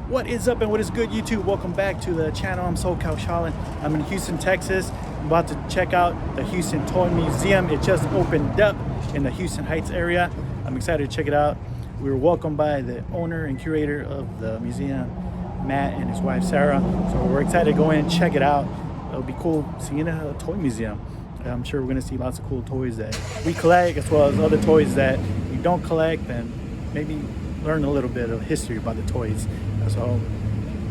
What is up and what is good, YouTube? Welcome back to the channel. I'm SoCal Shaolin. I'm in Houston, Texas. I'm about to check out the Houston Toy Museum. It just opened up in the Houston Heights area. I'm excited to check it out. We were welcomed by the owner and curator of the museum, Matt, and his wife Sarah. So we're excited to go in and check it out. It'll be cool seeing a toy museum. I'm sure we're gonna see lots of cool toys that we collect, as well as other toys that we don't collect, and maybe learn a little bit of history about the toys. So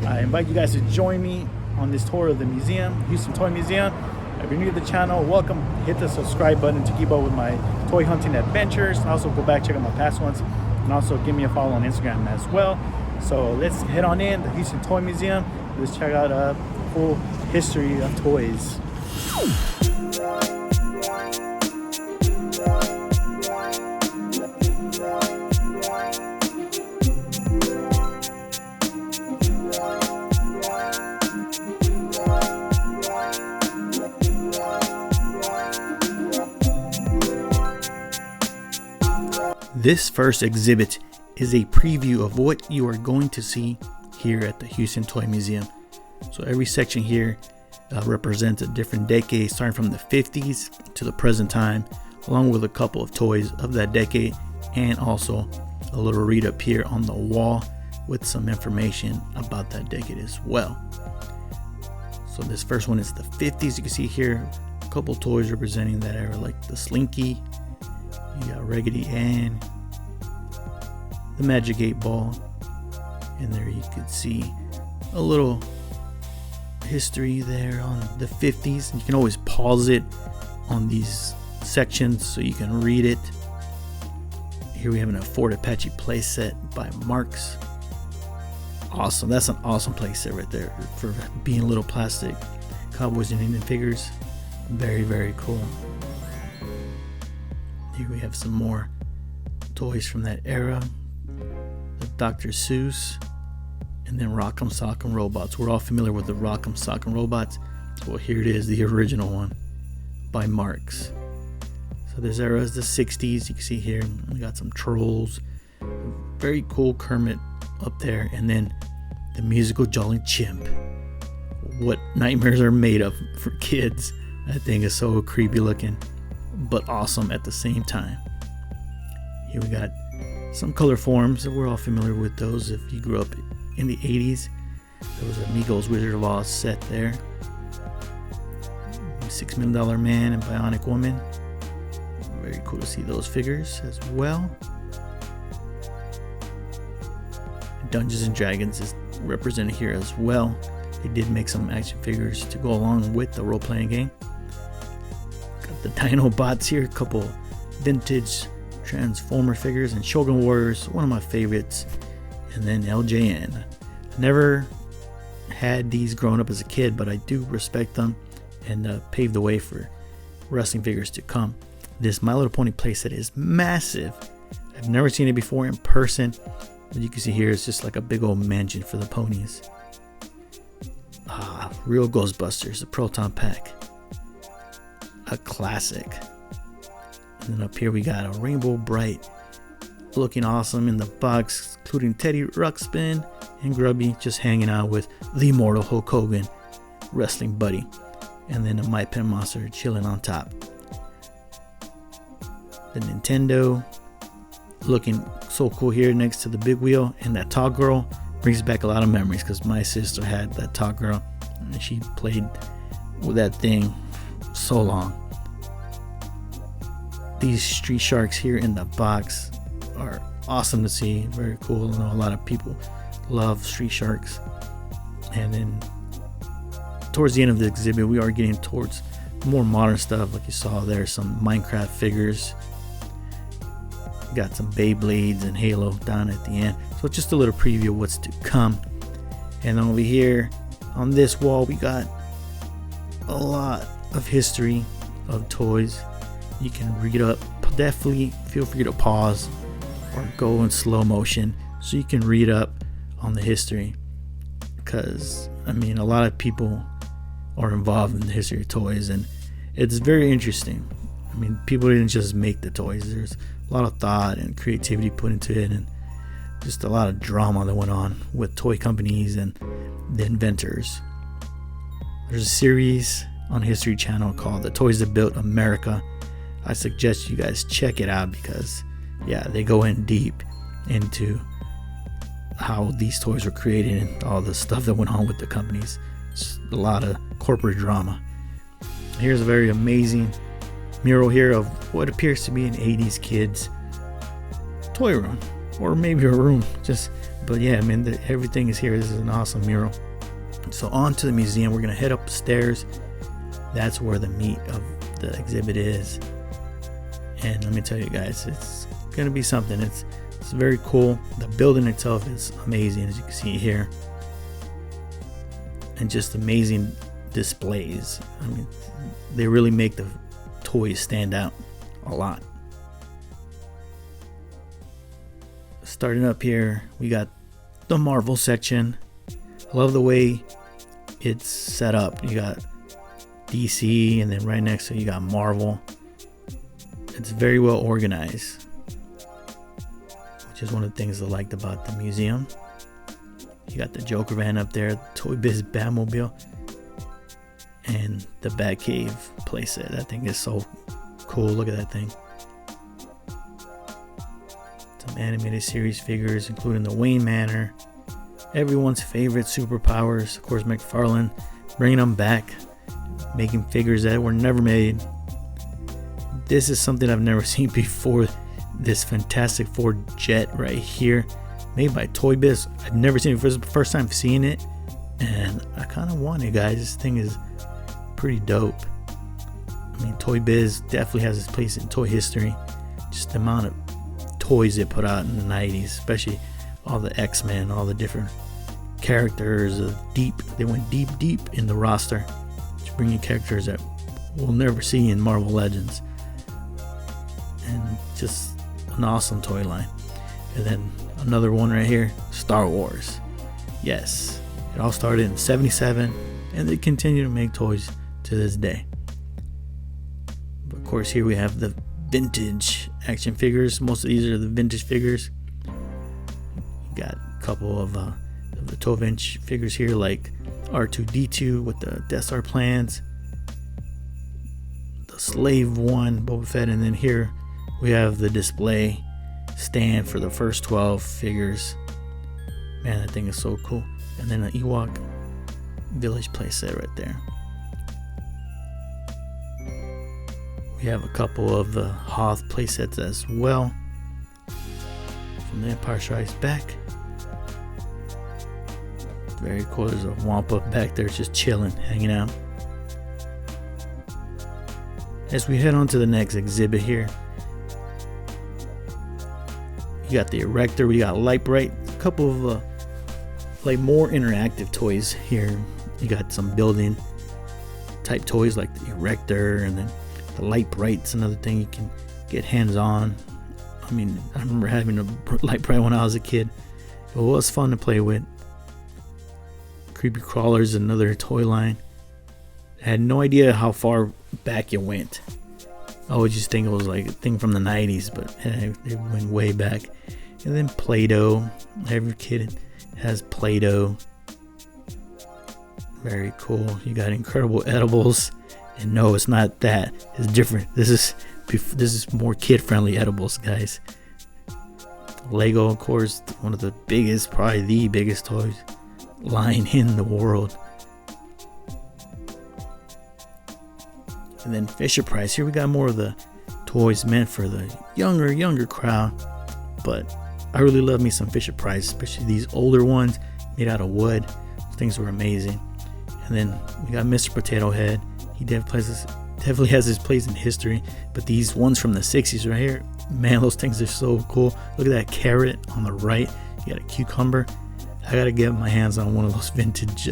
I invite you guys to join me on this tour of the museum, Houston Toy Museum. If you're new to the channel, welcome. Hit the subscribe button to keep up with my toy hunting adventures. Also go back, check out my past ones, and also give me a follow on Instagram as well. So let's head on in the Houston Toy Museum. Let's check out a full history of toys. This first exhibit is a preview of what you are going to see here at the Houston Toy Museum. So every section here represents a different decade, starting from the 50s to the present time, along with a couple of toys of that decade, and also a little read up here on the wall with some information about that decade as well. So this first one is the 50s. You can see here a couple toys representing that era, like the Slinky. You got Raggedy Ann, the Magic 8 Ball, and there you could see a little history there on the 50s. And you can always pause it on these sections so you can read it. Here we have an Fort Apache playset by Marks. Awesome, that's an awesome playset right there for being little plastic cowboys and Indian figures. Very, very cool. Here we have some more toys from that era. The Dr. Seuss, and then Rock'em Sock'em Robots. We're all familiar with the Rock'em Sock'em Robots. Well, here it is, the original one by Marks. So this era is the 60s. You can see here we got some trolls. Very cool Kermit up there, and then the musical Jolly Chimp. What nightmares are made of for kids. That thing is so creepy looking, but awesome at the same time. Here we got some color forms that we're all familiar with those if you grew up in the 80s. There was Amigos Wizard of Oz set there. $6 Million Man and Bionic Woman. Very cool to see those figures as well. Dungeons and Dragons is represented here as well. They did make some action figures to go along with the role-playing game. Got the Dinobots here, a couple vintage Transformer figures, and Shogun Warriors, one of my favorites. And then LJN. I never had these growing up as a kid, but I do respect them, and paved the way for wrestling figures to come. This My Little Pony playset is massive. I've never seen it before in person. But you can see here it's just like a big old mansion for the ponies. Real Ghostbusters, the Proton Pack. A classic. And then up here we got a Rainbow Bright, looking awesome in the box, including Teddy Ruxpin and Grubby just hanging out with the immortal Hulk Hogan, wrestling buddy. And then a My Pen Monster chilling on top. The Nintendo, looking so cool here next to the big wheel, and that Tall Girl brings back a lot of memories because my sister had that Tall Girl and she played with that thing so long. These Street Sharks here in the box are awesome to see. Very cool. I know a lot of people love Street Sharks. And then towards the end of the exhibit, we are getting towards more modern stuff. Like you saw there, some Minecraft figures. Got some Beyblades and Halo down at the end. So just a little preview of what's to come. And over here on this wall, we got a lot of history of toys. You can read up. Definitely feel free to pause or go in slow motion so you can read up on the history, because I mean a lot of people are involved in the history of toys, and it's very interesting. I mean, people didn't just make the toys. There's a lot of thought and creativity put into it, and just a lot of drama that went on with toy companies and the inventors. There's a series on History Channel called The Toys That Built America. I suggest you guys check it out because, yeah, they go in deep into how these toys were created and all the stuff that went on with the companies. It's a lot of corporate drama. Here's a very amazing mural here of what appears to be an 80s kids toy room, or maybe a room. But yeah, I mean, everything is here. This is an awesome mural. So on to the museum. We're gonna head up the stairs. That's where the meat of the exhibit is. And let me tell you guys, it's gonna be something. It's very cool. The building itself is amazing, as you can see here, and just amazing displays. I mean, they really make the toys stand out a lot. Starting up here, we got the Marvel section. I love the way it's set up. You got DC, and then right next to it you got Marvel. It's very well organized, which is one of the things I liked about the museum. You got the Joker van up there, Toy Biz Batmobile, and the Batcave playset. That thing is so cool. Look at that thing. Some animated series figures, including the Wayne Manor, everyone's favorite superpowers. Of course, McFarlane bringing them back, making figures that were never made. This is something I've never seen before. This Fantastic Four jet right here, made by Toy Biz. I've never seen it. This is the first time seeing it, and I kind of want it, guys. This thing is pretty dope. I mean, Toy Biz definitely has its place in toy history. Just the amount of toys they put out in the 90s, especially all the X-Men, all the different characters. They went deep in the roster to bring you characters that we'll never see in Marvel Legends. And just an awesome toy line. And then another one right here, Star Wars. Yes, it all started in '77, and they continue to make toys to this day. But of course, here we have the vintage action figures. Most of these are the vintage figures. You got a couple of the 12-inch figures here, like R2-D2 with the Death Star plans, the Slave One, Boba Fett, and then here we have the display stand for the first 12 figures. Man, that thing is so cool. And then an Ewok Village playset right there. We have a couple of the Hoth playsets as well from The Empire Strikes Back. Very cool. There's a Wampa back there just chilling, hanging out. As we head on to the next exhibit here, you got the Erector, we got Lite-Brite, a couple of like more interactive toys here. You got some building type toys like the Erector, and then the Lite-Brite's another thing you can get hands on. I mean, I remember having a Lite-Brite when I was a kid. It was fun to play with. Creepy Crawlers, another toy line. I had no idea how far back it went. I would just think it was like a thing from the 90s, but it went way back. And then Play-Doh. Every kid has Play-Doh. Very cool. You got Incredible Edibles. And no, it's not that. It's different. This is more kid-friendly edibles, guys. Lego, of course, one of the biggest, probably the biggest toys line in the world. And then Fisher-Price. Here we got more of the toys meant for the younger crowd. But I really love me some Fisher-Price, especially these older ones made out of wood. Those things were amazing. And then we got Mr. Potato Head. He definitely has his place in history. But these ones from the 60s right here, man, those things are so cool. Look at that carrot on the right. You got a cucumber. I gotta get my hands on one of those vintage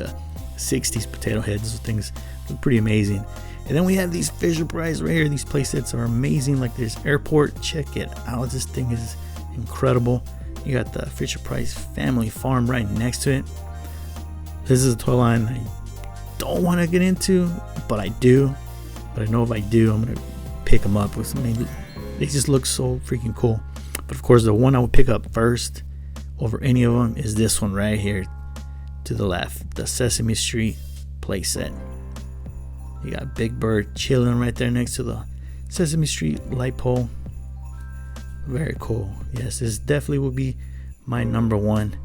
60s potato heads. Those things look pretty amazing. And then we have these Fisher-Price right here. These playsets are amazing. Like there's Airport. Check it out. This thing is incredible. You got the Fisher-Price Family Farm right next to it. This is a toy line I don't want to get into, but I do. But I know if I do, I'm gonna pick them up with something. They just look so freaking cool. But of course, the one I would pick up first over any of them is this one right here to the left, the Sesame Street playset. You got Big Bird chilling right there next to the Sesame Street light pole. Very cool. Yes, this definitely would be my number one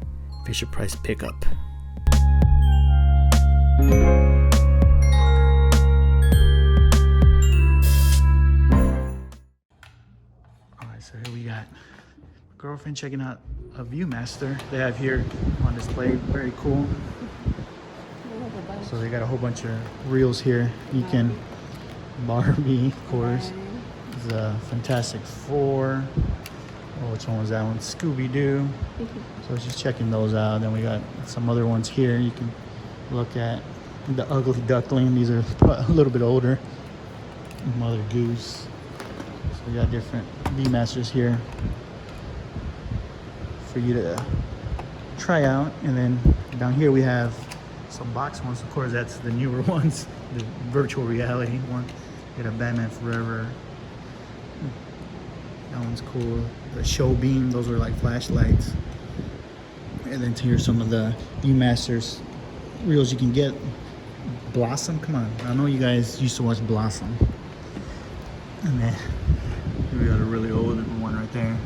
Fisher-Price pickup. Alright, so here we got my girlfriend checking out a Viewmaster they have here on display. Very cool. So they got a whole bunch of reels here. You can Barbie, of course. There's a Fantastic Four. Oh, which one was that one? Scooby-Doo. So I was just checking those out. Then we got some other ones here you can look at. The Ugly Duckling. These are a little bit older. Mother Goose. So we got different Viewmasters here for you to try out. And then down here we have some box ones. Of course, that's the newer ones. The virtual reality one. We got a Batman Forever. That one's cool. The show beam, those are like flashlights. And then here's some of the Viewmasters reels you can get. Blossom, come on. I know you guys used to watch Blossom. And then we got a really old one right there.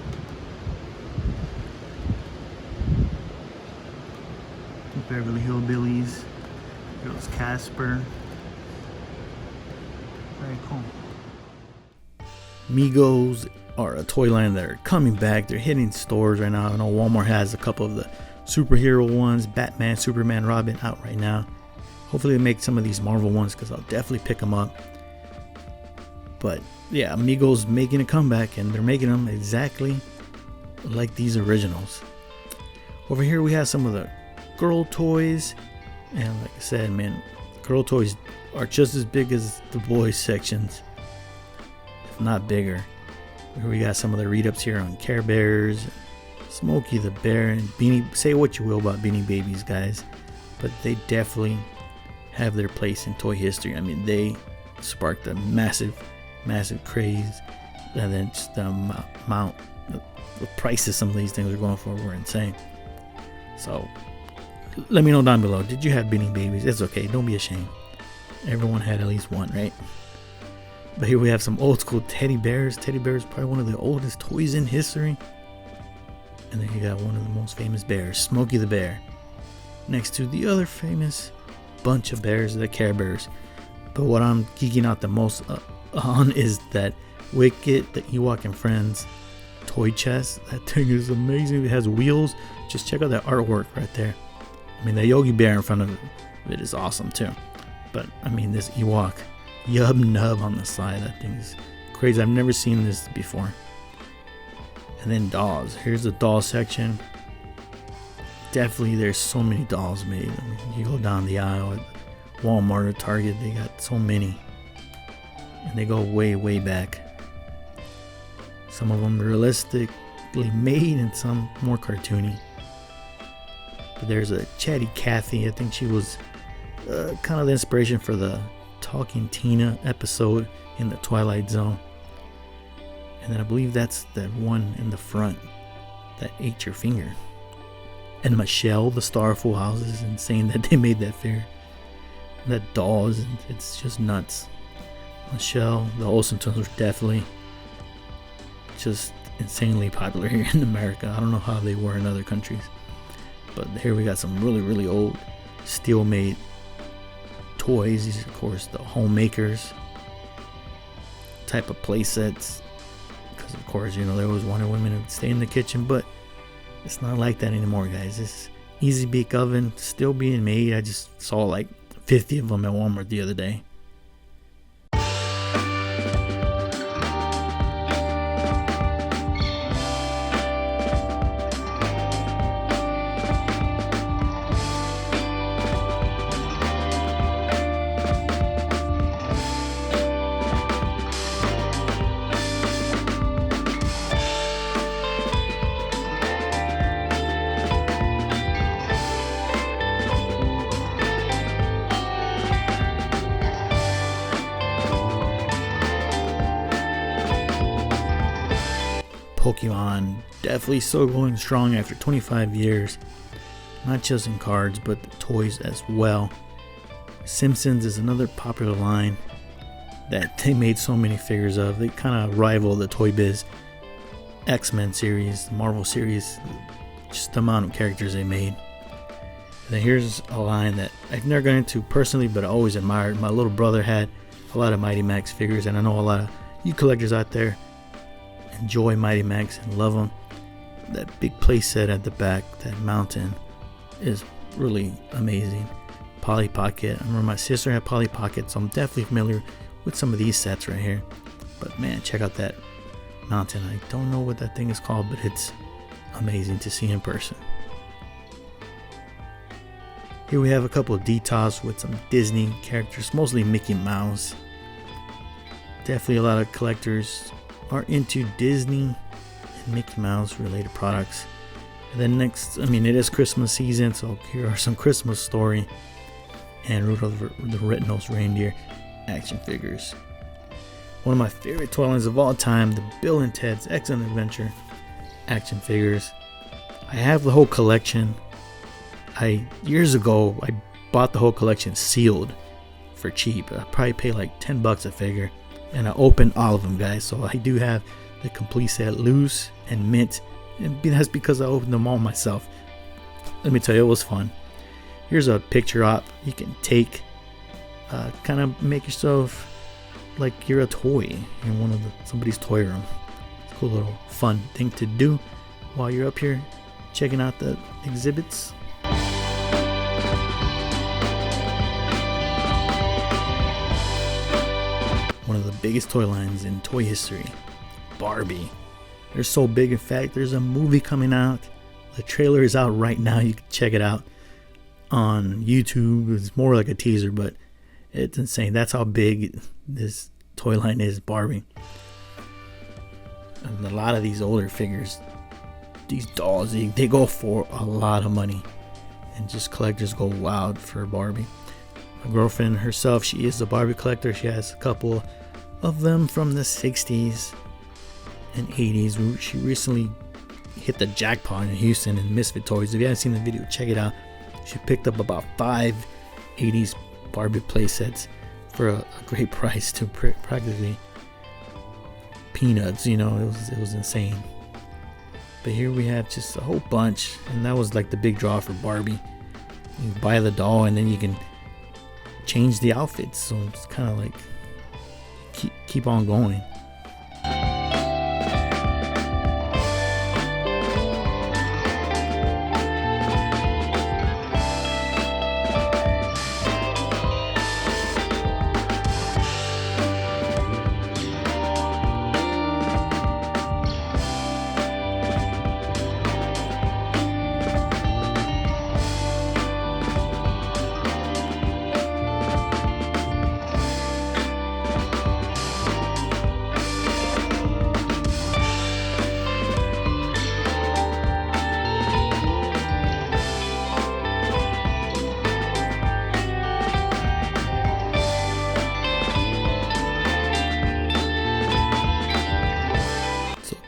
Beverly Hillbillies. Here goes Casper. Very cool. Migos are a toy line that are coming back. They're hitting stores right now. I know Walmart has a couple of the superhero ones, Batman, Superman, Robin out right now. Hopefully they make some of these Marvel ones because I'll definitely pick them up. But yeah, Migos making a comeback, and they're making them exactly like these originals. Over here we have some of the girl toys, and like I said, man, girl toys are just as big as the boys sections, if not bigger. Here we got some of the read-ups here on Care Bears, Smokey the Bear, and Beanie. Say what you will about Beanie Babies, guys, but they definitely have their place in toy history. I mean, they sparked a massive craze, and then just the amount, the prices some of these things are going for were insane. So let me know down below, did you have Beanie Babies? It's okay, don't be ashamed. Everyone had at least one, right? But here we have some old school teddy bears. Teddy bears, probably one of the oldest toys in history. And then you got one of the most famous bears, Smokey the Bear, next to the other famous bunch of bears, the Care Bears. But what I'm geeking out the most on is that Wicket, the Ewok and Friends toy chest. That thing is amazing. It has wheels. Just check out that artwork right there. I mean, the Yogi Bear in front of it is awesome too. But I mean, this Ewok Yub Nub on the side, that thing is crazy. I've never seen this before. And then dolls. Here's the doll section. Definitely there's so many dolls made. I mean, you go down the aisle at Walmart or Target, they got so many. And they go way back. Some of them realistically made and some more cartoony. But there's a Chatty Cathy. I think she was kind of the inspiration for the Talking Tina episode in the Twilight Zone. And then I believe that's the one in the front that ate your finger. And Michelle, the star of Full House, is insane that they made that figure. That doll, it's just nuts. Michelle, the Olsen twins were definitely just insanely popular here in America. I don't know how they were in other countries. But here we got some really old steel made toys. These, of course, the homemakers type of play sets. Because, of course, you know, they always wanted women to stay in the kitchen. But it's not like that anymore, guys. This Easy Bake Oven still being made. I just saw like 50 of them at Walmart the other day. Pokemon, definitely still going strong after 25 years. Not just in cards, but the toys as well. Simpsons is another popular line that they made so many figures of. They kind of rival the Toy Biz X-Men series, the Marvel series, just the amount of characters they made. And then here's a line that I've never gone into personally, but I always admired. My little brother had a lot of Mighty Max figures, and I know a lot of you collectors out there enjoy Mighty Max and love them. That big playset at the back, that mountain, is really amazing. Polly Pocket. I remember my sister had Polly Pocket, so I'm definitely familiar with some of these sets right here. But man, check out that mountain. I don't know what that thing is called, but it's amazing to see in person. Here we have a couple of details with some Disney characters, mostly Mickey Mouse. Definitely a lot of collectors are into Disney and Mickey Mouse related products. And then next, it is Christmas season, so here are some Christmas Story and Rudolph the Red-Nosed Reindeer action figures. One of my favorite toy lines of all time, the Bill and Ted's Excellent Adventure action figures. I have the whole collection. Years ago, I bought the whole collection sealed for cheap. I probably paid like $10 a figure, and I opened all of them, guys. So I do have the complete set loose and mint, and that's because I opened them all myself. Let me tell you, it was fun. Here's a picture op you can take, kind of make yourself like you're a toy in one of somebody's toy room. It's a cool little fun thing to do while you're up here checking out the exhibits. One of the biggest toy lines in toy history, Barbie. They're so big, in fact, there's a movie coming out. The trailer is out right now. You can check it out on YouTube. It's more like a teaser, but it's insane. That's how big this toy line is, Barbie. And a lot of these older figures, these dolls, they go for a lot of money. And just collectors go wild for Barbie. My girlfriend herself, she is a Barbie collector. She has a couple of them from the 60s and 80s. She recently hit the jackpot in Houston in Misfit Toys. If you haven't seen the video, check it out. She picked up about 5 80s Barbie playsets for a great price, to practically peanuts. It was insane. But here we have just a whole bunch, and that was like the big draw for Barbie. You buy the doll and then you can change the outfits, so it's kind of like keep on going.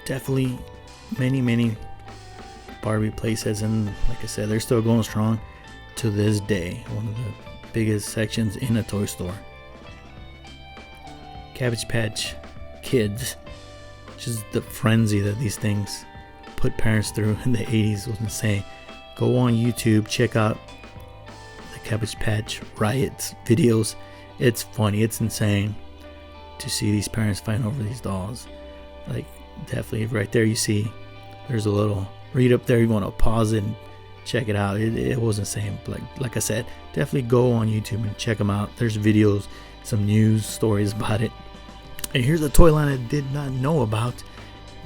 Definitely many Barbie playsets, and like I said, they're still going strong to this day. One of the biggest sections in a toy store. Cabbage Patch Kids, just the frenzy that these things put parents through in the 80s was insane. Go on YouTube, check out the Cabbage Patch Riots videos. It's funny, it's insane to see these parents fighting over these dolls. Like, definitely right there you see there's a little read up there. You want to pause it and check it out. It was insane. Like I said, definitely go on YouTube and check them out. There's videos, some news stories about it. And here's a toy line I did not know about,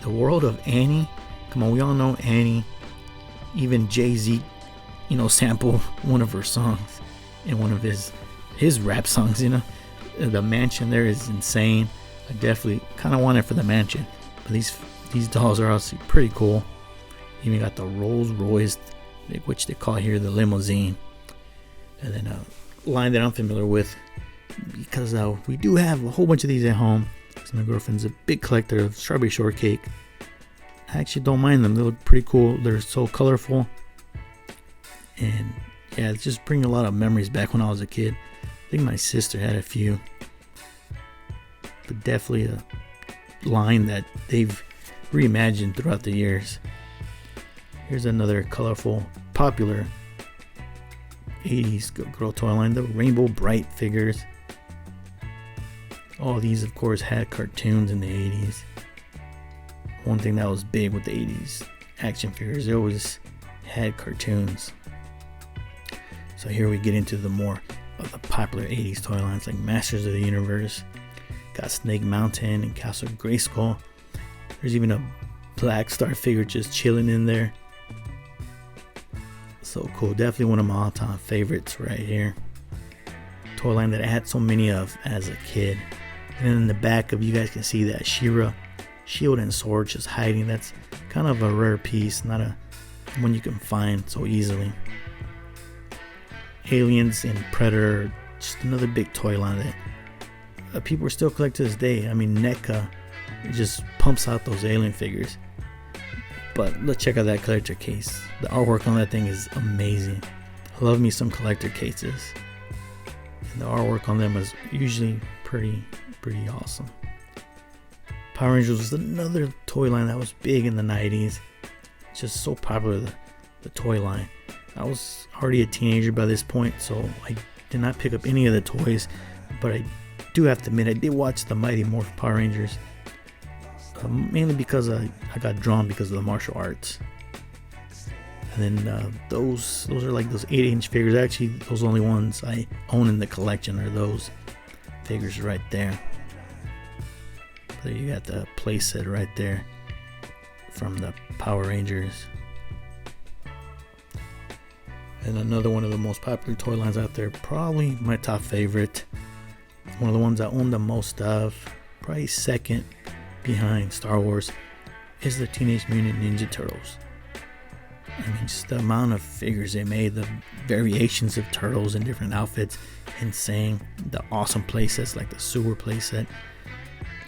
the world of Annie. Come on, we all know Annie. Even Jay-Z sampled one of her songs in one of his rap songs. The mansion there is insane. I definitely kind of want it for the mansion. But these dolls are also pretty cool. Even got the Rolls Royce, which they call here the limousine. And then a line that I'm familiar with, because we do have a whole bunch of these at home. So my girlfriend's a big collector of Strawberry Shortcake I actually don't mind them. They look pretty cool. They're so colorful. And yeah, it's just bringing a lot of memories back when I was a kid. I think my sister had a few. But definitely a line that they've reimagined throughout the years. Here's another colorful, popular 80s girl toy line, the Rainbow Bright figures. All these, of course, had cartoons in the 80s. One thing that was big with the 80s action figures, they always had cartoons. So here we get into the more of the popular 80s toy lines like Masters of the Universe. Got Snake Mountain and Castle Grayskull. There's even a Black Star figure just chilling in there. So cool. Definitely one of my all-time favorites right here. Toy line that I had so many of as a kid. And then in the back of, you guys can see that She-Ra shield and sword just hiding. That's kind of a rare piece, not a one you can find so easily. Aliens and Predator, just another big toy line that people are still collecting to this day. I mean, NECA just pumps out those alien figures. But let's check out that collector case. The artwork on that thing is amazing. I love me some collector cases. And the artwork on them is usually pretty awesome. Power Rangers was another toy line that was big in the 90s. Just so popular, the toy line. I was already a teenager by this point, so I did not pick up any of the toys. But I do have to admit, I did watch the Mighty Morphin Power Rangers. Mainly because I got drawn because of the martial arts. And then those are like those 8-inch figures. Actually, those only ones I own in the collection are those figures right there. There you got the playset right there from the Power Rangers. And another one of the most popular toy lines out there, probably my top favorite. One of the ones I own the most of, probably second behind Star Wars, is the Teenage Mutant Ninja Turtles. I mean, just the amount of figures they made, the variations of turtles in different outfits, insane. The awesome playsets like the sewer playset,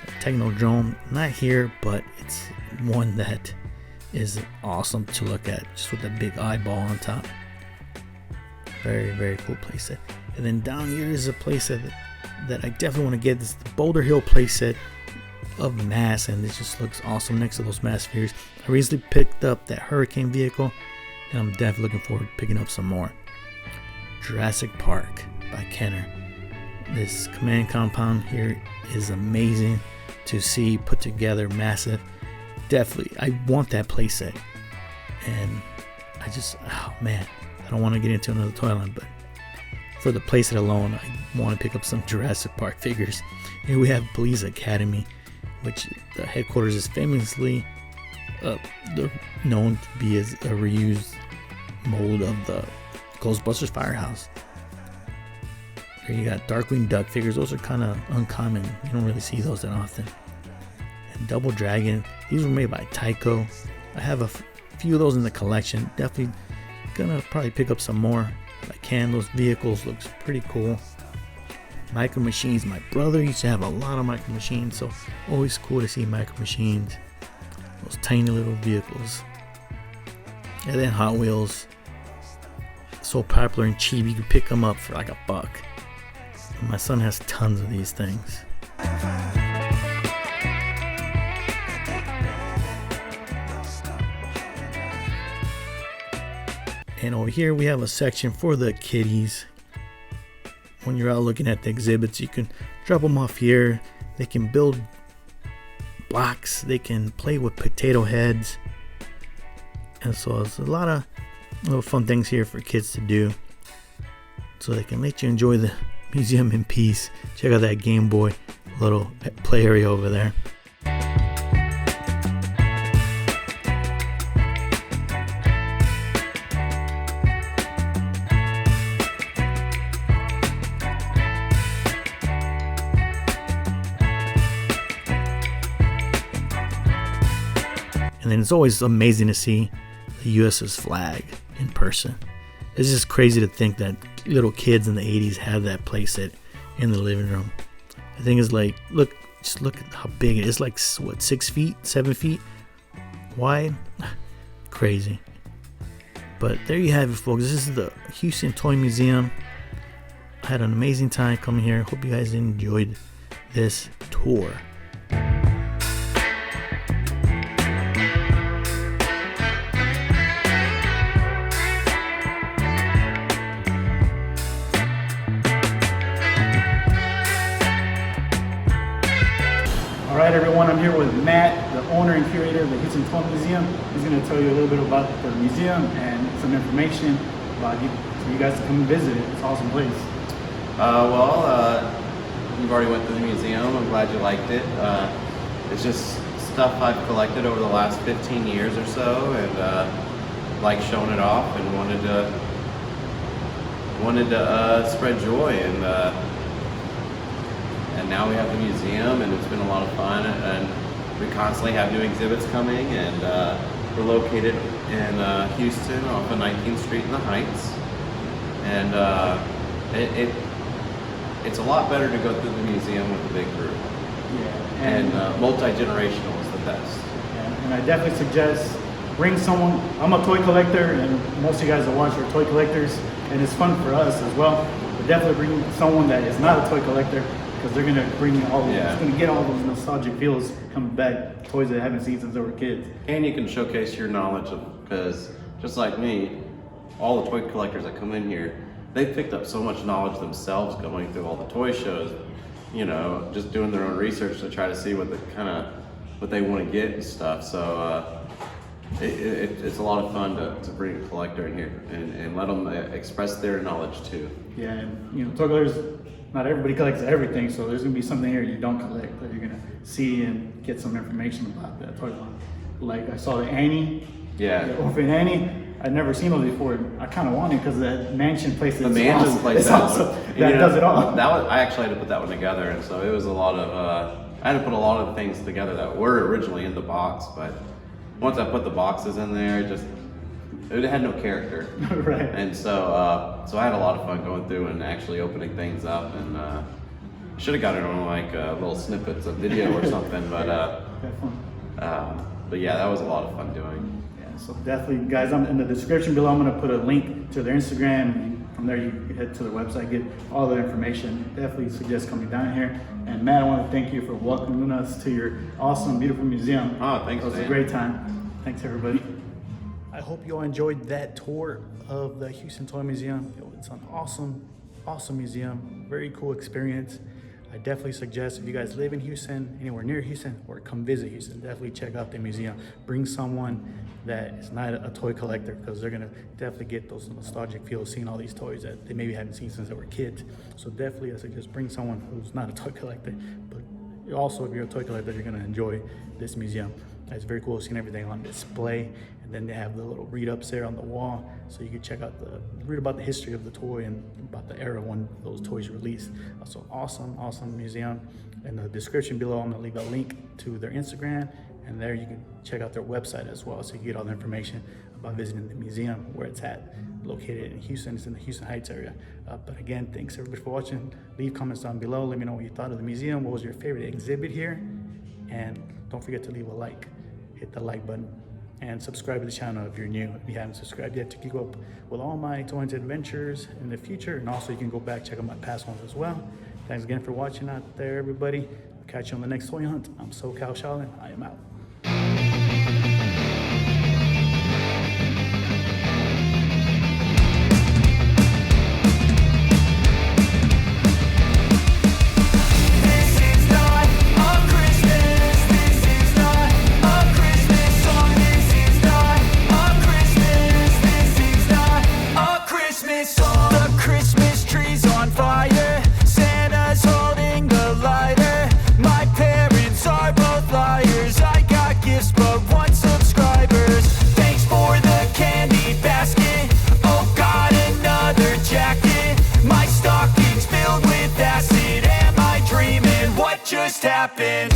the Technodrome, not here, but it's one that is awesome to look at, just with the big eyeball on top. Very cool playset. And then down here is a playset that I definitely want to get. This is the Boulder Hill playset of Mass, and it just looks awesome next to those Mass figures. I recently picked up that Hurricane vehicle, and I'm definitely looking forward to picking up some more. Jurassic Park by Kenner. This command compound here is amazing to see put together, massive. Definitely, I want that playset, and I just, oh man, I don't want to get into another toy line, but for the playset alone, I want to pick up some Jurassic Park figures. Here we have Police Academy, which the headquarters is famously known to be as a reused mold of the Ghostbusters Firehouse. Here you got Darkwing Duck figures. Those are kind of uncommon. You don't really see those that often. And Double Dragon. These were made by Tyco. I have a few of those in the collection. Definitely gonna probably pick up some more if I can. Those vehicles looks pretty cool. Micro Machines. My brother used to have a lot of Micro Machines, so always cool to see Micro Machines. Those tiny little vehicles. And then Hot Wheels. So popular and cheap, you can pick them up for like $1. My son has tons of these things. And over here we have a section for the kiddies. When you're out looking at the exhibits, you can drop them off here. They can build blocks. They can play with potato heads. And so there's a lot of little fun things here for kids to do, so they can let you enjoy the museum in peace. Check out that Game Boy little play area over there. And then it's always amazing to see the US's flag in person. It's just crazy to think that little kids in the 80s have that playset in the living room. The thing is, like, just look at how big it is. Like, what, 6 feet, 7 feet? wide. Crazy. But there you have it, folks. This is the Houston Toy Museum. I had an amazing time coming here. Hope you guys enjoyed this tour. Alright everyone, I'm here with Matt, the owner and curator of the Houston Toy Museum. He's going to tell you a little bit about the museum and some information about you, for you guys to come and visit it. It's an awesome place. You've already went to the museum. I'm glad you liked it. It's just stuff I've collected over the last 15 years or so, and like showing it off, and wanted to spread joy, and now we have the museum, and it's been a lot of fun, and we constantly have new exhibits coming, and we're located in Houston off of 19th Street in the Heights, and it's a lot better to go through the museum with a big group. Yeah, and multi-generational is the best. And I definitely suggest bring someone. I'm a toy collector, and most of you guys that watch are toy collectors, and it's fun for us as well. But definitely bring someone that is not a toy collector, because they're gonna bring all those, it's gonna get all those nostalgic feels coming back, toys that I haven't seen since they were kids. And you can showcase your knowledge of, because just like me, all the toy collectors that come in here, they've picked up so much knowledge themselves going through all the toy shows, you know, just doing their own research to try to see what they want to get and stuff. So it's a lot of fun to bring a collector in here and let them express their knowledge too. Yeah, and you know, toy collectors, not everybody collects everything, so there's gonna be something here you don't collect that you're gonna see and get some information about that toy line. Like I saw the Annie, the Orphan Annie. I'd never seen those before. I kind of wanted because that mansion place. The mansion place awesome. That does it all. I actually had to put that one together, and so it was a lot of. I had to put a lot of things together that were originally in the box, but once I put the boxes in there, it had no character. Right. And so I had a lot of fun going through and actually opening things up, and should have got it on like little snippets of video or something, but yeah, that was a lot of fun doing. So definitely, guys, I'm in the description below. I'm going to put a link to their Instagram, and from there you can head to their website, get all the information. Definitely suggest coming down here. And Matt, I want to thank you for welcoming us to your awesome, beautiful museum. Oh, thanks, It was a great time. Thanks, everybody. I hope you all enjoyed that tour of the Houston Toy Museum. It's an awesome, awesome museum. Very cool experience. I definitely suggest if you guys live in Houston, anywhere near Houston, or come visit Houston, definitely check out the museum. Bring someone that is not a toy collector, because they're gonna definitely get those nostalgic feels seeing all these toys that they maybe haven't seen since they were kids. So definitely I suggest bring someone who's not a toy collector, but also if you're a toy collector, you're gonna enjoy this museum. It's very cool seeing everything on display, and then they have the little read-ups there on the wall, so you can read about the history of the toy and about the era when those toys released. So awesome museum. In the description below, I'm gonna leave a link to their Instagram, and there you can check out their website as well, so you can get all the information about visiting the museum, where it's at, located in Houston. It's in the Houston Heights area. But again, thanks everybody for watching. Leave comments down below. Let me know what you thought of the museum. What was your favorite exhibit here? And don't forget to leave a like. Hit the like button and subscribe to the channel if you're new. If you haven't subscribed yet, to keep up with all my toy adventures in the future. And also you can go back, check out my past ones as well. Thanks again for watching out there, everybody. I'll catch you on the next toy hunt. I'm SoCal Shaolin. I am out. Just happened.